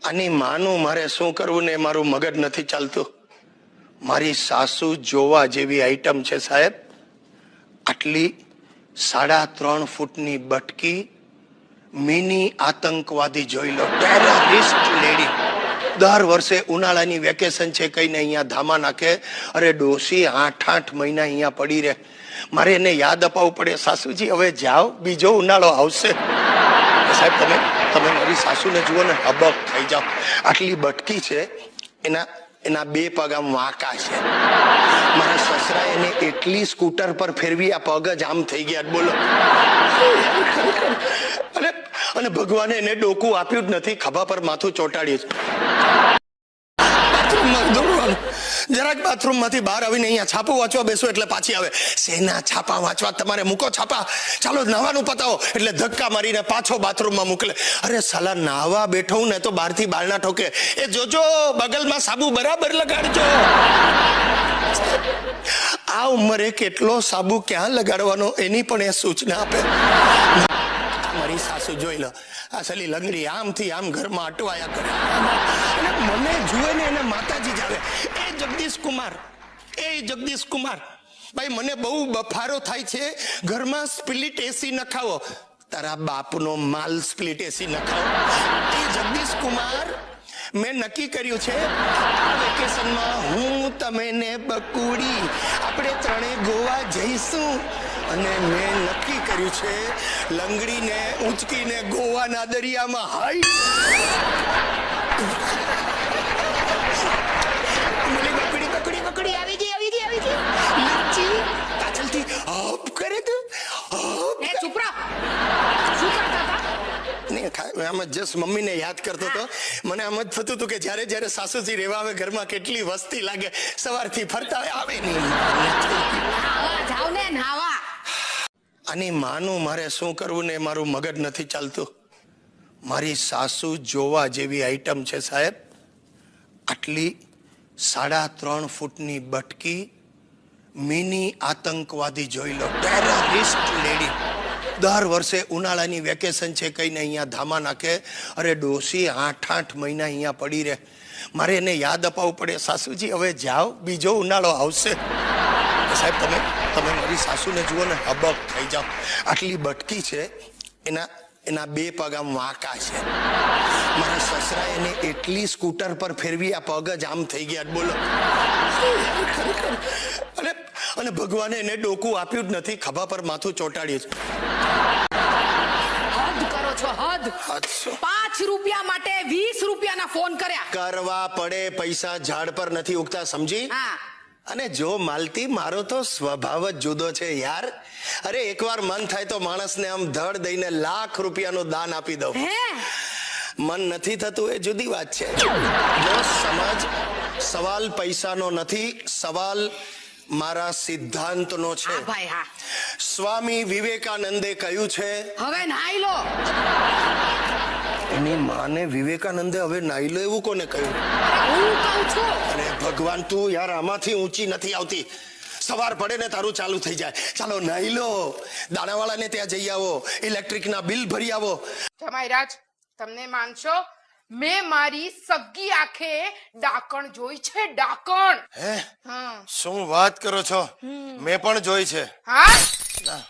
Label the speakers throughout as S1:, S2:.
S1: આની માનું મારે શું કરવું ને મારું મગજ નથી ચાલતું. મારી સાસુ જોવા જેવી આઈટમ છે સાહેબ. આટલી 3.5 ફૂટની બટકી, મિની આતંકવાદી જોઈ લો, ટેરરિસ્ટ લેડી. દર વર્ષે ઉનાળાની વેકેશન છે કઈને અહીંયા ધામા નાખે. અરે ડોસી 8 મહિના અહીંયા પડી રહે. મારે એને યાદ અપાવવું પડે, સાસુજી હવે જાઓ, બીજો ઉનાળો આવશે. સાહેબ તમે મારી સાસુને જુઓ ને, હબક થઈ જાઓ. આટલી બટકી છે, એના 2 પગ આમ વાંકા છે. મારા સસરા એને એટલી સ્કૂટર પર ફેરવી, આ પગ જ આમ થઈ ગયા. બોલો. અને ભગવાને એને ડોકું આપ્યું જ નથી, ખભા પર માથું ચોંટાડ્યું. જરાક બાથરૂમ માંથી બહાર આવીને અહીંયા છાપું વાંચવા બેસો એટલે પાછી આવે, શેના છાપા વાંચવા, તમારે મૂકો છાપા, ચાલો નાવાનું પતાવો. એટલે ધક્કા મારીને પાછો બાથરૂમમાં મોકલે. અરે સાલા, નાવા બેઠો ને તો બહારથી બારણા ઠોકે, એ જોજો બગલમાં સાબુ બરાબર લગાડજો. આ ઉંમરે કેટલો સાબુ ક્યાં લગાડવાનો એની પણ એ સૂચના આપે. મારી સાસુ જોઈ લો, આ સલી લંગડી આમથી આમ ઘરમાં અટવાયા કરે. મને જુએ ને એને માતાજી જ આવે. એ જગદીશ કુમાર ભાઈ, મને બહુ બફારો થાય છે, ઘરમાં સ્પ્લિટ એસી નખાવો. તારા બાપનો માલ સ્પ્લિટ એસી નખાવો. એ જગદીશ કુમાર, મેં નક્કી કર્યું છે આ વેકેશનમાં હું, તમે ને બકુડી આપણે 3 ગોવા જઈશું. અને મેં નક્કી કર્યું છે લંગડીને ઊંચકીને ગોવાના દરિયામાં હાઈ. બકડી આવી ગઈ. લચ્છી પાછળથી હપ કરે તું.
S2: એ ચૂપ રહો. શું કરતા હતા?
S1: આમ જસ્ટ મમ્મીને યાદ કરતો હતો. મને આમ જ થતું હતું કે જ્યારે સાસુજી રહેવા આવે ઘરમાં કેટલી વસ્તી લાગે. સવારથી ફરતા આવે નહીં.
S2: જાવ ને નાવા.
S1: આની માનું મારે શું કરવું ને મારું મગજ નથી ચાલતું. મારી સાસુ જોવા જેવી આઈટમ છે સાહેબ. આટલી 3.5 ફૂટની બટકી, મિની આતંકવાદી જોઈ લો, ટેરરિસ્ટ લેડી. દર વર્ષે ઉનાળાની વેકેશન છે કઈને અહીંયા ધામા નાખે. અરે ડોસી 8 મહિના અહીંયા પડી રહે. મારે એને યાદ અપાવવું પડે, સાસુજી હવે જાઓ, બીજો ઉનાળો આવશે. સાહેબ તમે મારી સાસુને જુઓ ને, હબક થઈ જાઓ. આટલી બટકી છે, એના 2 પગ આમ વાંકા છે. મારા સસરા એને એટલી સ્કૂટર પર ફેરવી, આ પગ જ આમ થઈ ગયા. બોલો. અને ભગવાને એને ડોકું આપ્યું જ નથી, ખભા પર માથું ચોંટાડ્યું.
S2: હદ કરો છો, હદ. 5 રૂપિયા માટે 20 રૂપિયાના ફોન કર્યા.
S1: કરવા પડે, પૈસા ઝાડ પર નથી ઉગતા, સમજી?
S2: હા.
S1: અને જો માલતી, મારો તો સ્વભાવ જ જુદો છે યાર. અરે એકવાર મન થાય તો માણસને આમ ધડ દઈને લાખ રૂપિયાનું દાન આપી દઉં. મન નથી થતું એ જુદી વાત છે. જો સમજ, સવાલ પૈસાનો નથી, સવાલ મારા સિદ્ધાંતનો છે.
S2: ભાઈ હા.
S1: સ્વામી વિવેકાનંદે કહ્યું છે,
S2: હવે નાઈ લો.
S1: એની માને વિવેકાનંદે હવે નાઈ લો એવું કોને કહ્યું?
S2: હું કહું છું.
S1: અરે ભગવાન, તું યાર આમાંથી ઊંચી નથી આવતી. સવાર પડે ને તારું ચાલુ થઈ જાય, ચાલો નાઈ લો, દાણાવાળાને ત્યાં જઈ આવો, ઇલેક્ટ્રિકના બિલ ભરી આવો.
S2: જમાઈરાજ, તમને માનશો, મેં મારી સગી આંખે ડાકણ જોઈ છે. ડાકણ.
S1: હે?
S2: હા.
S1: શું વાત કરો છો? મેં પણ જોઈ છે.
S2: હા.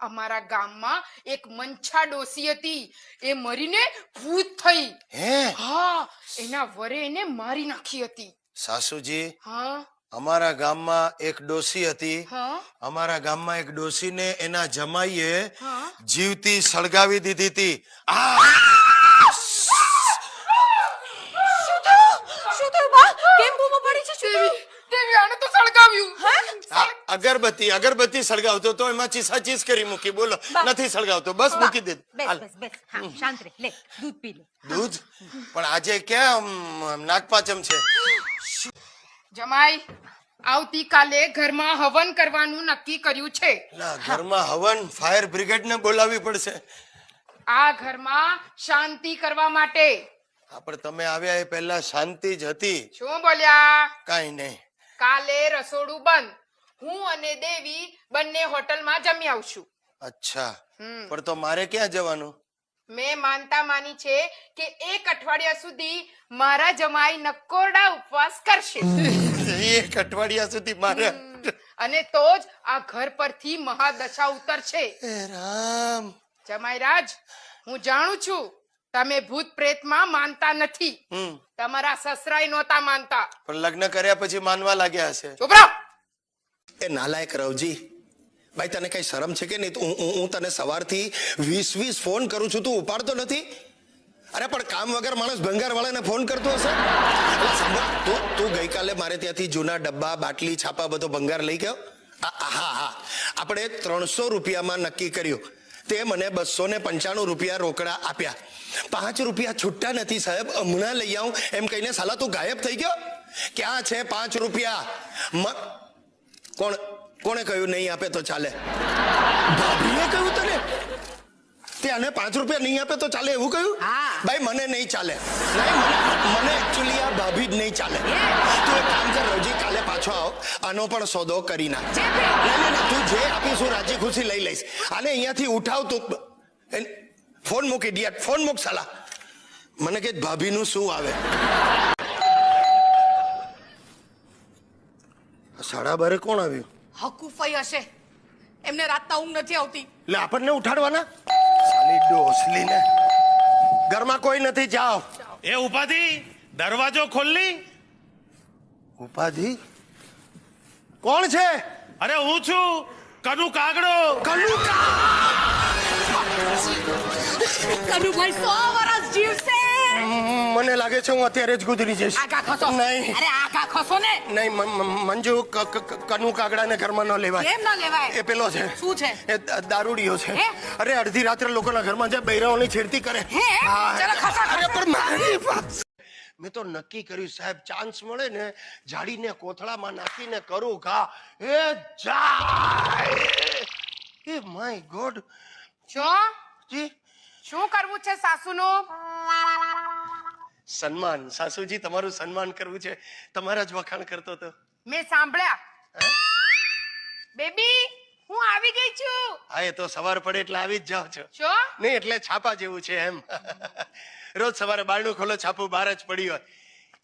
S2: અમારા ગામમાં એક મંછા ડોસી હતી, એ મરીને ભૂત થઈ.
S1: હે?
S2: હા, એના વરે એને મારી નાખી હતી.
S1: સાસુજી,
S2: હા.
S1: અમારા ગામમાં એક ડોસી હતી.
S2: હા.
S1: અમારા ગામમાં એક ડોસીને એના જમાઈએ
S2: હા.
S1: જીવતી સળગાવી દીધી હતી.
S2: શું થયું બા? કેમ બૂમો પડી છે? દેવી આને તો સળગાવ્યું.
S1: અગરબત્તી સળગાવતો તો એમાં ચીસ કરી મૂકી. બોલો, નથી સળગાવતો, બસ મૂકી દે.
S3: શાંત રહે, લે દૂધ પી લે.
S1: દૂધ? પણ આજે ક્યાં નાગપાચમ છે?
S2: જમાઈ, આવતીકાલે ઘરમાં હવન કરવાનું નક્કી કર્યું છે.
S1: ઘરમાં હવન? ફાયર બ્રિગેડ ને બોલાવવી પડશે.
S2: આ ઘરમાં શાંતિ કરવા માટે.
S1: પણ તમે આવ્યા એ પહેલા શાંતિ જ હતી.
S2: શું બોલ્યા?
S1: કાઈ નહીં.
S2: કાલે રસોડું બંધ. હું અને દેવી બંને હોટલમાં જમી આવશું.
S1: અચ્છા, પણ તો મારે ક્યાં જવાનું?
S2: મેં માનતા માની છે કે 1 અઠવાડિયા સુધી મારા જમાઈ નકોરડા ઉપવાસ કરશે
S1: 1 અઠવાડિયા સુધી મારે
S2: અને તો જ આ ઘર પરથી મહાદશા ઉતરશે.
S1: હે રામ.
S2: જમાઈ રાજ, હું જાણું છું તમે ભૂત પ્રેતમાં માનતા નથી. તમારા સસરાય નહોતા માનતા,
S1: પણ લગ્ન કર્યા પછી માનવા લાગ્યા હશે.
S2: ચૂપ રહો.
S1: એ નાલાયક રવજી, ભાઈ તને કઈ શરમ છે કે નહીં? હું તને સવારથી 20 ફોન કરું છું, તું ઉપાડતો નથી. અરે પણ કામ વગર માણસ ભંગાર વાળાને ફોન કરતો હશે. તું ગઈકાલે મારે ત્યાંથી જૂના ડબ્બા, બાટલી, છાપા બધો ભંગાર લઈ ગયો. હા, આપણે 300 રૂપિયામાં નક્કી કર્યું, તે મને 295 રૂપિયા રોકડા આપ્યા. 5 રૂપિયા છૂટા નથી સાહેબ, હમણાં લઈ આવું એમ કહીને સાલા તું ગાયબ થઈ ગયો. ક્યાં છે 5 રૂપિયા? કોણે કહ્યું નહીં આપે તો ચાલે? ભાભીએ કહ્યું તને? તે આને 5 રૂપિયા નહીં આપે તો ચાલે એવું કહ્યું? ભાઈ મને નહીં ચાલે. મને એકચ્યુઅલી આ ભાભી જ નહીં ચાલે. તું એક કામ કર રવજી, કાલે પાછો આવ, આનો પણ સોદો કરી નાખ. તું જે આપીશું રાજી ખુશી લઈ લઈશ. આને અહીંયાથી ઉઠાવ તું. ફોન મૂક ઇડિયટ, ફોન મૂક સાલા. મને કે ભાભીનું શું આવે? 12:30 કોણ આવ્યું?
S4: હકુફાઈ હશે, એમને રાતના ઊંઘ નથી આવતી.
S1: એટલે આપણને ઉઠાડવાના? સાલી ડોસલીને. ઘરમાં કોઈ નથી, જાઓ.
S5: એ ઉપાધિ, દરવાજો ખોલની.
S1: ઉપાધિ? કોણ છે?
S5: અરે હું છું, કનુ કાગડો.
S4: કનુભાઈ 100 વર્ષ જીવશે.
S1: મને લાગે છે હું અત્યારે જ ગુજરી જઈશ.
S4: આગા ખસો.
S1: નહીં.
S4: અરે આગા ખસો ને.
S1: નહીં મંજુ, કનુ કાગડાને ઘરમાં ન લેવાય.
S4: કેમ ન લેવાય?
S1: એ પેલો છે.
S4: શું છે?
S1: એ દારૂડિયો છે.
S4: હે?
S1: અરે અડધી રાત્રે લોકોના ઘરમાં જાય, બૈરાઓની છેડતી કરે.
S4: હે?
S1: હા.
S4: ચલો ખસો.
S1: અરે પણ મારી વાત. મેં તો નક્કી કર્યું સાહેબ, ચાન્સ મળે ને જાડીને કોથળામાં નાખીને કરું ઘા. એ જાય. એ માય ગોડ.
S2: જો
S1: જી
S2: શું કરવું છે સાસુનું?
S1: સન્માન. સાસુજી તમારું સન્માન કરવું છે, તમારા જ વખાણ કરતો હતો.
S2: મેં સાંભળ્યા. બેબી, હું આવી ગઈ છું.
S1: હા, એ તો સવાર પડે એટલે આવી જ જાઓ છો.
S2: જો
S1: નહીં એટલે છાપા જેવું છે એમ. રોજ સવારે બારણું ખોલો, છાપું બહાર જ પડી હોય.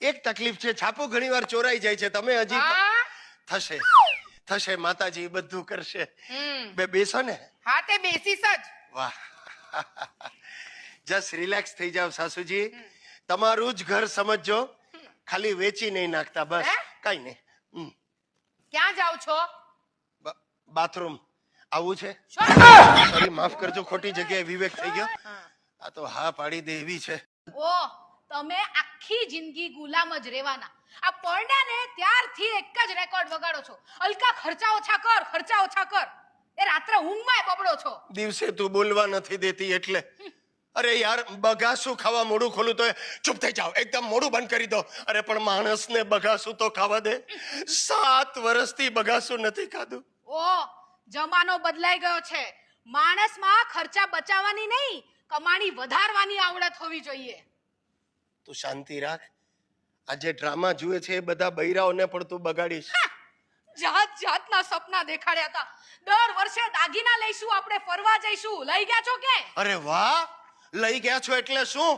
S1: એક તકલીફ છે, છાપું ઘણીવાર ચોરાઈ જાય છે. તમે હજી
S2: હા
S1: થશે માતાજી બધું કરશે. બેસો ને.
S2: હા, તે બેસીશ જ.
S1: વાહ. જસ્ટ રિલેક્સ થઈ જાવ સાસુજી. તમારું જ ઘર સમજજો, ખાલી વેચી નહીં નાખતા બસ. કઈ નહીં.
S2: ક્યાં જાવ છો?
S1: બાથરૂમ આવું છે? સોરી, માફ કરજો, ખોટી જગ્યાએ વિવેક થઈ ગયો. આ તો હા પાડી દે એવી છે.
S4: ઓ તમે આખી જિંદગી ગુલામ જ રહેવાના. આ પરણ્યા ને ત્યારથી એક જ રેકોર્ડ વગાડો છો, અલકા ખર્ચા ઓછા કર, ખર્ચા ઓછા કર. એ રાત્રે ઊંઘમાં બબડો છો.
S1: દિવસે તું બોલવા નથી દેતી એટલે. અરે યાર, બગાસું ખાવા મોઢું ખોલું તો ચૂપ થઈ જાવ, એકદમ મોઢું બંધ કરી દો. અરે પણ માણસને બગાસું તો ખાવા દે. 7 વર્ષથી બગાસું નથી ખાધું.
S4: ઓ જમાનો બદલાઈ ગયો છે. માણસમાં ખર્ચા બચાવવાની નહીં, કમાણી વધારવાની આવડત હોવી જોઈએ.
S1: તું શાંતિ રાખ. આ જે ડ્રામા જુએ છે એ બધા બૈરાઓને પણ તું બગાડીશ.
S4: જાત જાતના સપના દેખાડ્યા હતા. દર વર્ષે દાગીના લઈશું, આપણે ફરવા જઈશું. લઈ ગયા છો કે?
S1: અરે વાહ, લઈ ગયા છો એટલે શું?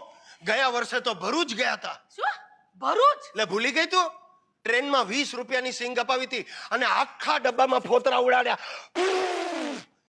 S1: ગયા વર્ષે તો ભરૂચ ગયા હતા.
S4: શું? ભરૂચ?
S1: એટલે ભૂલી ગઈ તું? ટ્રેનમાં 20 રૂપિયાની સિંગ અપાવી હતી અને આખા ડબ્બામાં ફોતરા ઉડાડ્યા.